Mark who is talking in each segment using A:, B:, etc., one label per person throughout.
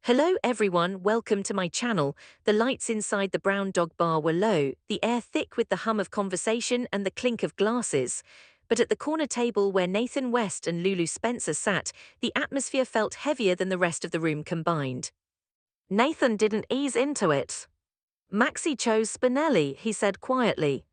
A: Hello everyone, welcome to my channel. The lights inside the Brown Dog Bar were low, the air thick with the hum of conversation and the clink of glasses. But at the corner table where Nathan West and Lulu Spencer sat, the atmosphere felt heavier than the rest of the room combined. Nathan didn't ease into it. Maxie chose Spinelli, he said quietly.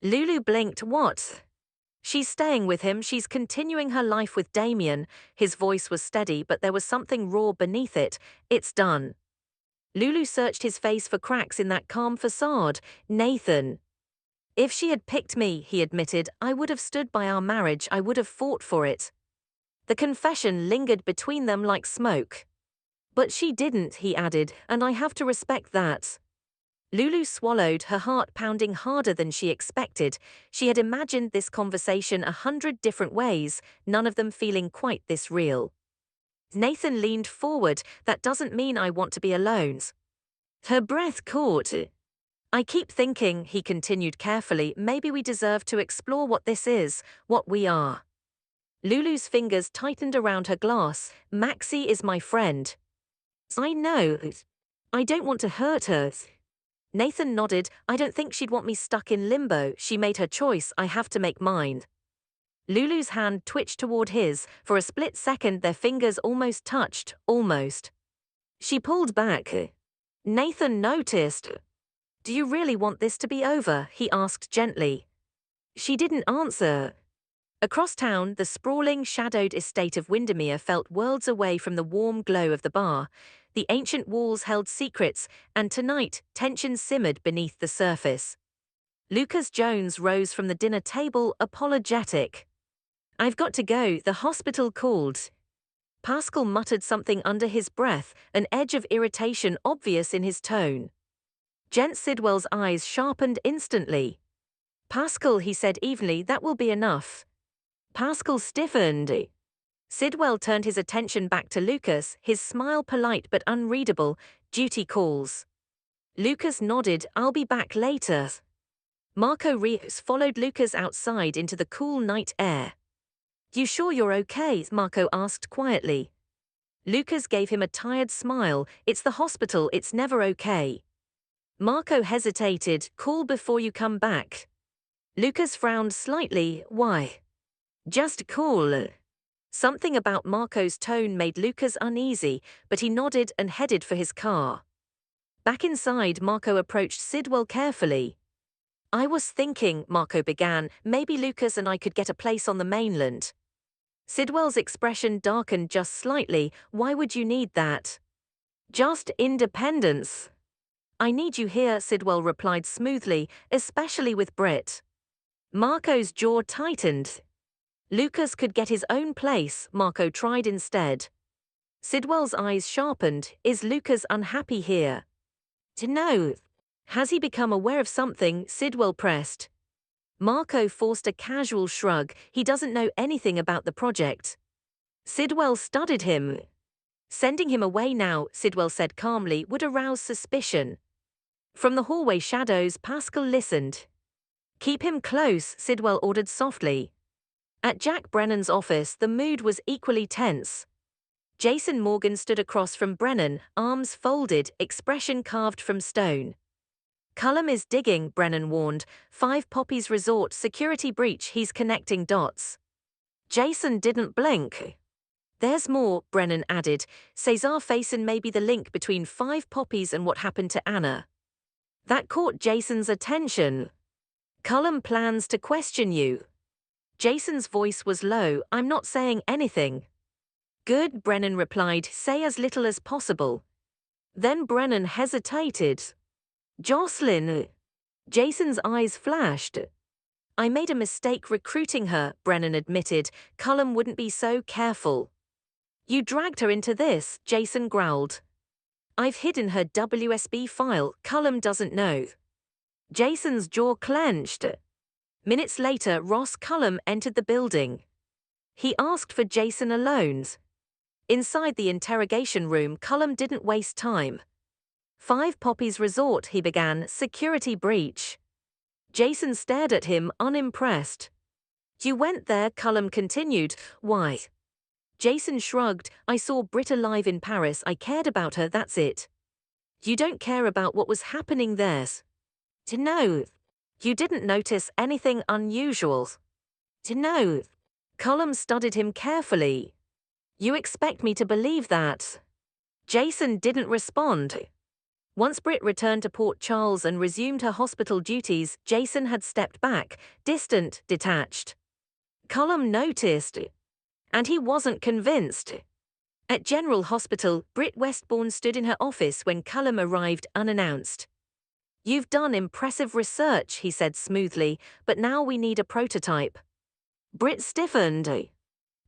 A: Lulu blinked. What? She's staying with him, she's continuing her life with Damien. His voice was steady, but there was something raw beneath it. It's done. Lulu searched his face for cracks in that calm facade. Nathan. If she had picked me, he admitted, I would have stood by our marriage, I would have fought for it. The confession lingered between them like smoke. But she didn't, he added, and I have to respect that. Lulu swallowed, her heart pounding harder than she expected. She had imagined this conversation 100 different ways, none of them feeling quite this real. Nathan leaned forward. That doesn't mean I want to be alone. Her breath caught. I keep thinking, he continued carefully, maybe we deserve to explore what this is, what we are. Lulu's fingers tightened around her glass. Maxie is my friend. I know. I don't want to hurt her. Nathan nodded. I don't think she'd want me stuck in limbo. She made her choice, I have to make mine. Lulu's hand twitched toward his. For a split second their fingers almost touched, almost. She pulled back. Nathan noticed. Do you really want this to be over? He asked gently. She didn't answer. Across town, the sprawling, shadowed estate of Windermere felt worlds away from the warm glow of the bar. The ancient walls held secrets, and tonight, tension simmered beneath the surface. Lucas Jones rose from the dinner table, apologetic. I've got to go, the hospital called. Pascal muttered something under his breath, an edge of irritation obvious in his tone. Gent Sidwell's eyes sharpened instantly. Pascal, he said evenly, that will be enough. Pascal stiffened. Sidwell turned his attention back to Lucas, his smile polite but unreadable. Duty calls. Lucas nodded. I'll be back later. Marco Rios followed Lucas outside into the cool night air. You sure you're okay? Marco asked quietly. Lucas gave him a tired smile. It's the hospital, it's never okay. Marco hesitated. Call before you come back. Lucas frowned slightly. Why? Just call. Something about Marco's tone made Lucas uneasy, but he nodded and headed for his car. Back inside, Marco approached Sidwell carefully. I was thinking, Marco began, maybe Lucas and I could get a place on the mainland. Sidwell's expression darkened just slightly. Why would you need that? Just independence. I need you here, Sidwell replied smoothly, especially with Britt. Marco's jaw tightened. Lucas could get his own place, Marco tried instead. Sidwell's eyes sharpened. Is Lucas unhappy here? No. Has he become aware of something? Sidwell pressed. Marco forced a casual shrug. He doesn't know anything about the project. Sidwell studied him. Sending him away now, Sidwell said calmly, would arouse suspicion. From the hallway shadows, Pascal listened. Keep him close, Sidwell ordered softly. At Jack Brennan's office, the mood was equally tense. Jason Morgan stood across from Brennan, arms folded, expression carved from stone. Cullum is digging, Brennan warned. Five Poppies Resort, security breach, he's connecting dots. Jason didn't blink. There's more, Brennan added. Cesar Faison may be the link between Five Poppies and what happened to Anna. That caught Jason's attention. Cullum plans to question you. Jason's voice was low. I'm not saying anything. Good, Brennan replied. Say as little as possible. Then Brennan hesitated. Jocelyn. Jason's eyes flashed. I made a mistake recruiting her, Brennan admitted. Cullum wouldn't be so careful. You dragged her into this, Jason growled. I've hidden her WSB file. Cullum doesn't know. Jason's jaw clenched. Minutes later, Ross Cullum entered the building. He asked for Jason alone. Inside the interrogation room, Cullum didn't waste time. Five Poppies Resort, he began, security breach. Jason stared at him, unimpressed. You went there, Cullum continued. Why? Jason shrugged. I saw Britt alive in Paris. I cared about her, that's it. You don't care about what was happening there. No. You didn't notice anything unusual. No. Cullum studied him carefully. You expect me to believe that? Jason didn't respond. Once Britt returned to Port Charles and resumed her hospital duties, Jason had stepped back, distant, detached. Cullum noticed, and he wasn't convinced. At General Hospital, Britt Westbourne stood in her office when Cullum arrived unannounced. You've done impressive research, he said smoothly, but now we need a prototype. Britt stiffened.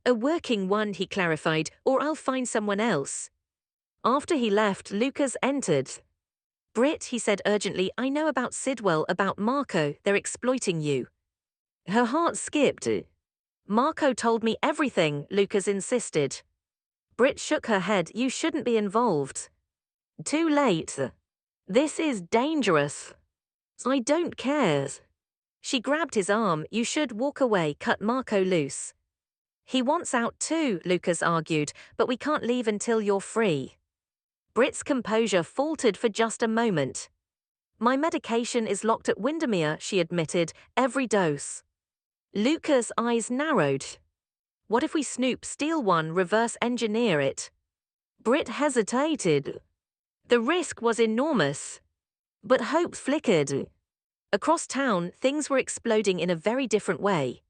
A: A working one, he clarified, or I'll find someone else. After he left, Lucas entered. Britt, he said urgently, I know about Sidwell, about Marco, they're exploiting you. Her heart skipped. Marco told me everything, Lucas insisted. Britt shook her head. You shouldn't be involved. Too late. This is dangerous. I don't care. She grabbed his arm. You should walk away, cut Marco loose. He wants out too, Lucas argued, but we can't leave until you're free. Britt's composure faltered for just a moment. My medication is locked at Windermere, she admitted, every dose. Lucas' eyes narrowed. What if we snoop, steal one, reverse engineer it? Britt hesitated. The risk was enormous. But hope flickered. Across town, things were exploding in a very different way.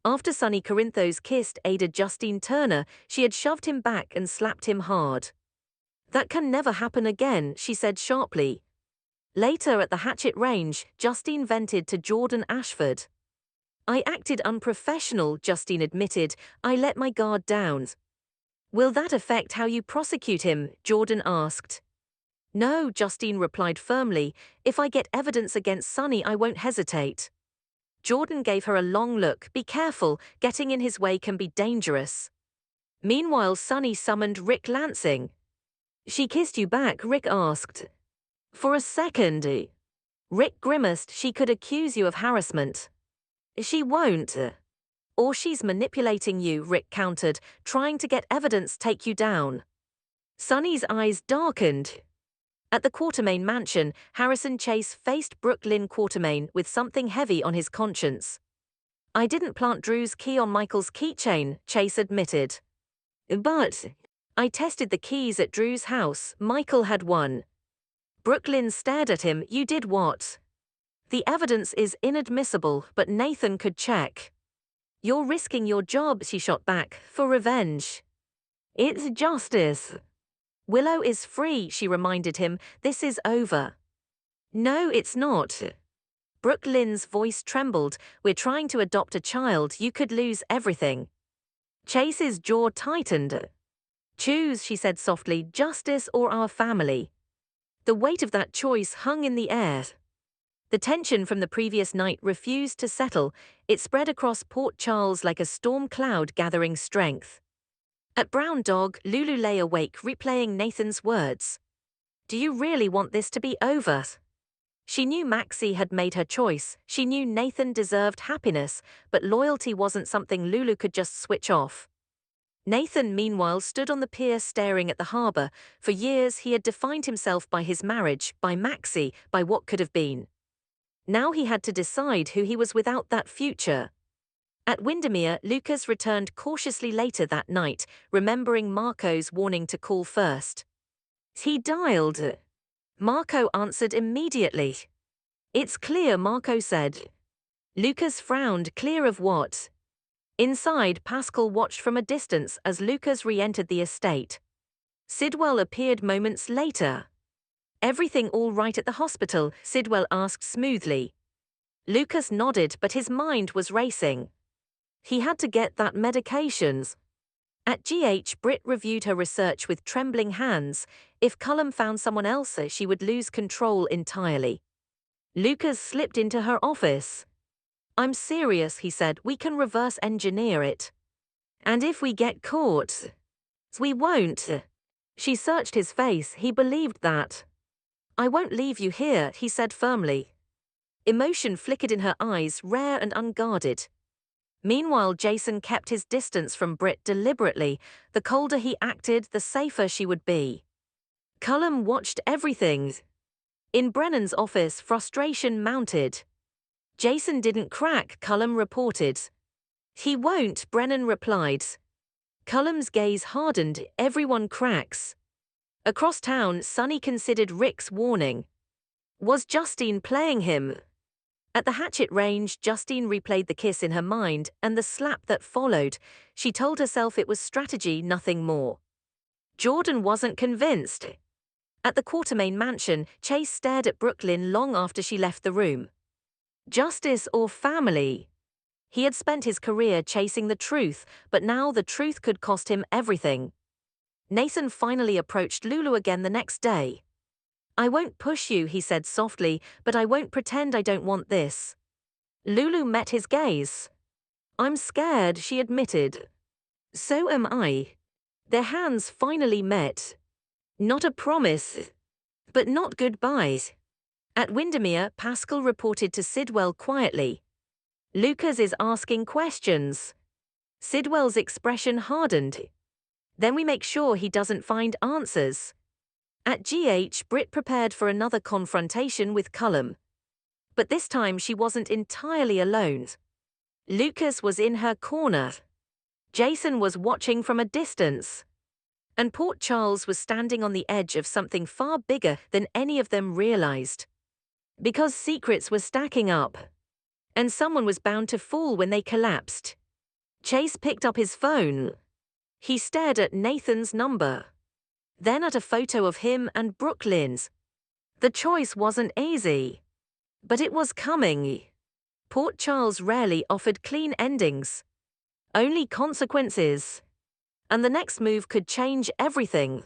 A: After Sonny Corinthos kissed Ada Justine Turner, she had shoved him back and slapped him hard. That can never happen again, she said sharply. Later at the Hatchet Range, Justine vented to Jordan Ashford. I acted unprofessional, Justine admitted. I let my guard down. Will that affect how you prosecute him? Jordan asked. No, Justine replied firmly. If I get evidence against Sonny, I won't hesitate. Jordan gave her a long look. Be careful, getting in his way can be dangerous. Meanwhile, Sonny summoned Rick Lansing. She kissed you back, Rick asked. For a second. Rick grimaced. She could accuse you of harassment. She won't. Or she's manipulating you, Rick countered, trying to get evidence take you down. Sonny's eyes darkened. At the Quartermain mansion, Harrison Chase faced Brook Lynn Quartermain with something heavy on his conscience. I didn't plant Drew's key on Michael's keychain, Chase admitted. But I tested the keys at Drew's house. Michael had one. Brook Lynn stared at him. You did what? The evidence is inadmissible, but Nathan could check. You're risking your job, she shot back, for revenge. It's justice. Willow is free, she reminded him. This is over. No, it's not. Brook Lynn's voice trembled. We're trying to adopt a child. You could lose everything. Chase's jaw tightened. Choose, she said softly, justice or our family. The weight of that choice hung in the air. The tension from the previous night refused to settle. It spread across Port Charles like a storm cloud gathering strength. At Brown Dog, Lulu lay awake, replaying Nathan's words. Do you really want this to be over? She knew Maxie had made her choice. She knew Nathan deserved happiness, but loyalty wasn't something Lulu could just switch off. Nathan, meanwhile, stood on the pier staring at the harbour. For years, he had defined himself by his marriage, by Maxie, by what could have been. Now he had to decide who he was without that future. At Windermere, Lucas returned cautiously later that night, remembering Marco's warning to call first. He dialed. Marco answered immediately. It's clear, Marco said. Lucas frowned. Clear of what? Inside, Pascal watched from a distance as Lucas re-entered the estate. Sidwell appeared moments later. Everything all right at the hospital? Sidwell asked smoothly. Lucas nodded, but his mind was racing. He had to get that medications. At GH, Britt reviewed her research with trembling hands. If Cullum found someone else, she would lose control entirely. Lucas slipped into her office. I'm serious, he said. We can reverse engineer it. And if we get caught? We won't. She searched his face. He believed that. I won't leave you here, he said firmly. Emotion flickered in her eyes, rare and unguarded. Meanwhile, Jason kept his distance from Britt deliberately. The colder he acted, the safer she would be. Cullum watched everything. In Brennan's office, frustration mounted. Jason didn't crack, Cullum reported. He won't, Brennan replied. Cullum's gaze hardened. Everyone cracks. Across town, Sonny considered Rick's warning. Was Justine playing him? At the hatchet range, Justine replayed the kiss in her mind and the slap that followed. She told herself it was strategy, nothing more. Jordan wasn't convinced. At the Quartermain mansion, Chase stared at Brook Lynn long after she left the room. Justice or family? He had spent his career chasing the truth, but now the truth could cost him everything. Nathan finally approached Lulu again the next day. I won't push you, he said softly, but I won't pretend I don't want this. Lulu met his gaze. I'm scared, she admitted. So am I. Their hands finally met. Not a promise, but not goodbyes. At Windermere, Pascal reported to Sidwell quietly. Lucas is asking questions. Sidwell's expression hardened. Then we make sure he doesn't find answers. At GH, Britt prepared for another confrontation with Cullum. But this time she wasn't entirely alone. Lucas was in her corner. Jason was watching from a distance. And Port Charles was standing on the edge of something far bigger than any of them realized. Because secrets were stacking up. And someone was bound to fall when they collapsed. Chase picked up his phone. He stared at Nathan's number. Then at a photo of him and Brook Lynn's. The choice wasn't easy. But it was coming. Port Charles rarely offered clean endings. Only consequences. And the next move could change everything.